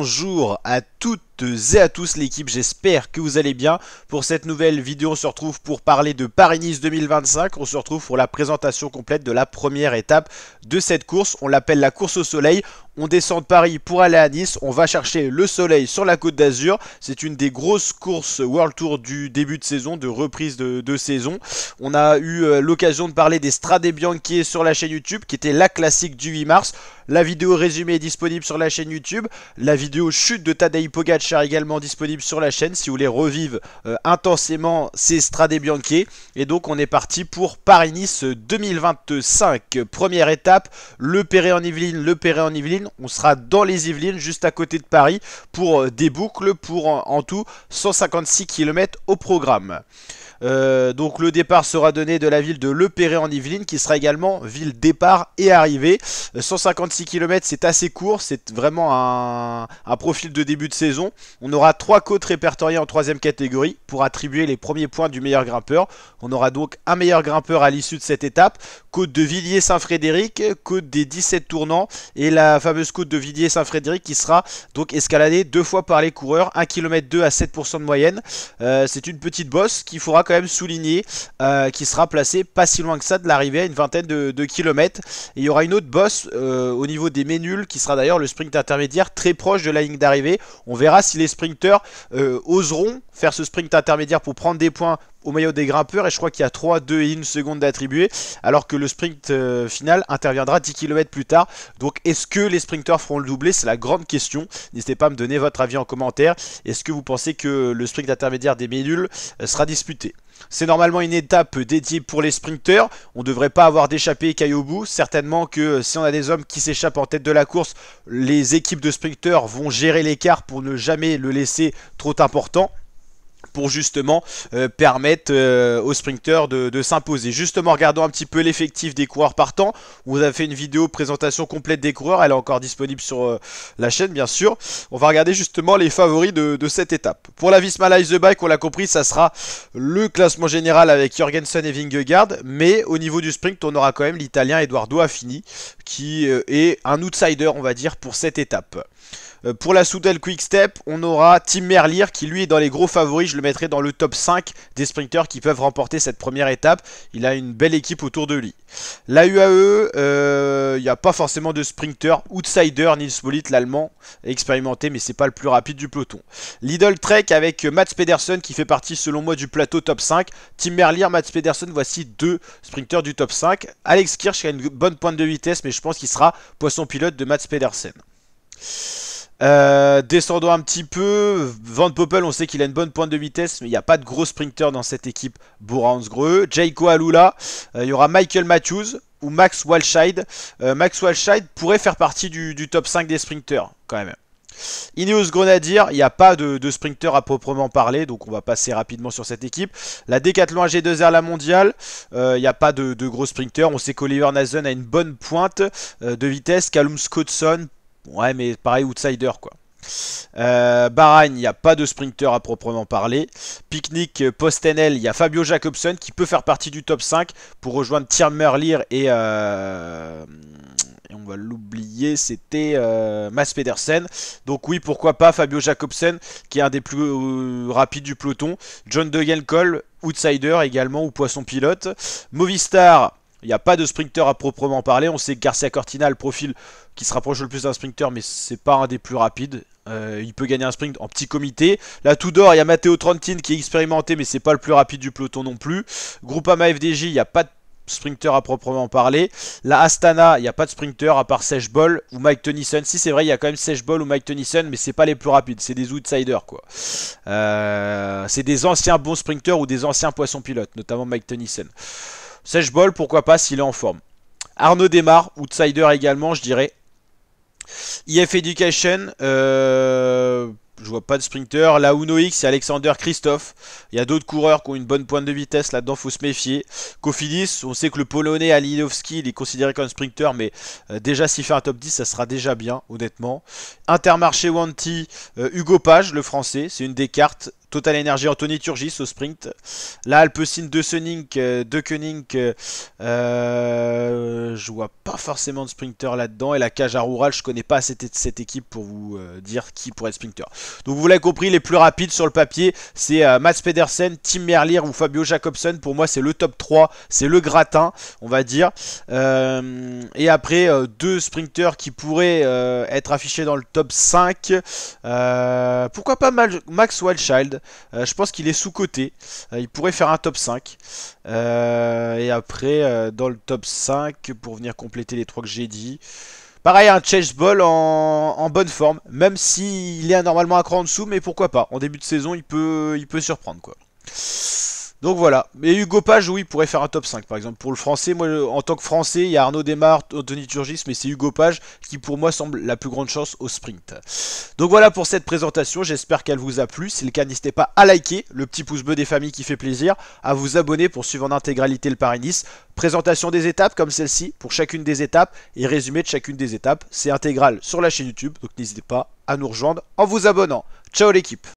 Bonjour à toutes et à tous l'équipe, j'espère que vous allez bien. Pour cette nouvelle vidéo, on se retrouve pour parler de Paris-Nice 2025. On se retrouve pour la présentation complète de la première étape de cette course. On l'appelle la course au soleil. On descend de Paris pour aller à Nice. On va chercher le soleil sur la Côte d'Azur. C'est une des grosses courses World Tour du début de saison, de reprise de saison. On a eu l'occasion de parler des Strade Bianche sur la chaîne YouTube, qui était la classique du 8 mars. La vidéo résumée est disponible sur la chaîne YouTube. La vidéo chute de Tadej Pogacar également disponible sur la chaîne si vous voulez revivre intensément ces Strade Bianche. Et donc on est parti pour Paris-Nice 2025. Première étape, le Perret en Yvelines. On sera dans les Yvelines, juste à côté de Paris, pour des boucles pour en tout 156 km au programme. Donc le départ sera donné de la ville de Le Perret en Yvelines, qui sera également ville départ et arrivée. 156 km, c'est assez court, c'est vraiment un profil de début de saison. On aura 3 côtes répertoriées en 3ème catégorie pour attribuer les premiers points du meilleur grimpeur. On aura donc un meilleur grimpeur à l'issue de cette étape. Côte de Villiers-Saint-Frédéric, côte des 17 tournants et la fameuse côte de Villiers-Saint-Frédéric qui sera donc escaladée 2 fois par les coureurs, 1 km 2 à 7% de moyenne. C'est une petite bosse qu'il faudra quand même souligner, qui sera placée pas si loin que ça de l'arrivée, à une vingtaine de kilomètres. Et il y aura une autre bosse au niveau des Ménules qui sera d'ailleurs le sprint intermédiaire très proche de la ligne d'arrivée. On verra si les sprinteurs oseront faire ce sprint intermédiaire pour prendre des points au maillot des grimpeurs, et je crois qu'il y a 3, 2 et 1 seconde d'attribuer, alors que le sprint final interviendra 10 km plus tard. Donc est-ce que les sprinteurs feront le doublé? C'est la grande question. N'hésitez pas à me donner votre avis en commentaire. Est-ce que vous pensez que le sprint intermédiaire des Ménules sera disputé? C'est normalement une étape dédiée pour les sprinteurs. On ne devrait pas avoir d'échappée écaille au bout. Certainement que si on a des hommes qui s'échappent en tête de la course, les équipes de sprinteurs vont gérer l'écart pour ne jamais le laisser trop important, pour justement permettre aux sprinteurs de s'imposer. Justement, regardons un petit peu l'effectif des coureurs partants. On vous a fait une vidéo présentation complète des coureurs, elle est encore disponible sur la chaîne bien sûr. On va regarder justement les favoris de cette étape. Pour la Visma Lease the Bike, on l'a compris, ça sera le classement général avec Jorgensen et Vingegaard, mais au niveau du sprint, on aura quand même l'Italien Edoardo Affini, qui est un outsider, on va dire, pour cette étape. Pour la Soudal Quick Step, on aura Tim Merlier qui lui est dans les gros favoris. Je le mettrai dans le top 5 des sprinteurs qui peuvent remporter cette première étape. Il a une belle équipe autour de lui. La UAE, il n'y a pas forcément de sprinter. Outsider, Nils Politt, l'allemand, expérimenté, mais c'est pas le plus rapide du peloton. Lidl Trek avec Mats Pedersen qui fait partie selon moi du plateau top 5. Tim Merlier, Mats Pedersen, voici 2 sprinteurs du top 5. Alex Kirch a une bonne pointe de vitesse, mais je pense qu'il sera poisson pilote de Mats Pedersen. Descendons un petit peu. Van Poppel, on sait qu'il a une bonne pointe de vitesse, mais il n'y a pas de gros sprinter dans cette équipe Bora-Hansgrohe. Jayco Alula, il y aura Michael Matthews ou Max Walscheid. Max Walscheid pourrait faire partie du top 5 des sprinters quand même. Ineos Grenadier, il n'y a pas de sprinter à proprement parler, donc on va passer rapidement sur cette équipe. La Decathlon AG2R, la mondiale, il n'y a pas de gros sprinter. On sait qu'Oliver Naesen a une bonne pointe de vitesse. Callum Scottson, ouais, mais pareil, outsider quoi. Bahreïn, il n'y a pas de sprinter à proprement parler. Picnic Post-NL, il y a Fabio Jacobsen qui peut faire partie du top 5 pour rejoindre Tim Merlier et on va l'oublier, c'était Mats Pedersen. Donc oui, pourquoi pas Fabio Jacobsen qui est un des plus rapides du peloton. John Degenkolb, outsider également ou poisson pilote. Movistar, il n'y a pas de sprinter à proprement parler. On sait que Garcia Cortina a le profil qui se rapproche le plus d'un sprinter, mais c'est pas un des plus rapides. Il peut gagner un sprint en petit comité. La Tudor, il y a Matteo Trentin qui est expérimenté, mais c'est pas le plus rapide du peloton non plus. Groupama FDJ, il n'y a pas de sprinter à proprement parler. La Astana, il n'y a pas de sprinter à part Serge Boll ou Mike Tennyson. Si, c'est vrai, il y a quand même Serge Boll ou Mike Tennyson, mais c'est pas les plus rapides, c'est des outsiders quoi. C'est des anciens bons sprinters ou des anciens poissons pilotes, notamment Mike Tennyson. Serge Boll, pourquoi pas s'il est en forme. Arnaud Desmar, outsider également, je dirais. IF Education, je vois pas de sprinter. La Uno X, c'est Alexander Christophe. Il y a d'autres coureurs qui ont une bonne pointe de vitesse là-dedans, faut se méfier. Cofidis, on sait que le Polonais Alinowski, il est considéré comme sprinter, mais déjà s'il fait un top 10, ça sera déjà bien, honnêtement. Intermarché Wanty, Hugo Page, le français, c'est une des cartes. Total Energy Anthony Turgis au sprint. Là, Alpecin de Sunning, de Koenig, je vois pas forcément de sprinter là-dedans. Et la Caja Rural, je connais pas cette équipe pour vous dire qui pourrait être sprinter. Donc vous l'avez compris, les plus rapides sur le papier, c'est Mats Pedersen, Tim Merlier ou Fabio Jacobsen. Pour moi, c'est le top 3, c'est le gratin, on va dire. Et après, deux sprinters qui pourraient être affichés dans le top 5. Pourquoi pas Max Wildchild? Je pense qu'il est sous-coté. Il pourrait faire un top 5. Et après, dans le top 5, pour venir compléter les trois que j'ai dit. Pareil, un Chase Ball en bonne forme. Même s'il est normalement un cran en dessous, mais pourquoi pas. En début de saison, il peut surprendre, quoi. Donc voilà, mais Hugo Page, oui, pourrait faire un top 5 par exemple. Pour le français, moi en tant que français, il y a Arnaud Desmar, Anthony Turgis, mais c'est Hugo Page qui pour moi semble la plus grande chance au sprint. Donc voilà pour cette présentation, j'espère qu'elle vous a plu. Si c'est le cas, n'hésitez pas à liker, le petit pouce bleu des familles qui fait plaisir, à vous abonner pour suivre en intégralité le Paris-Nice. Présentation des étapes comme celle-ci pour chacune des étapes et résumé de chacune des étapes. C'est intégral sur la chaîne YouTube, donc n'hésitez pas à nous rejoindre en vous abonnant. Ciao l'équipe!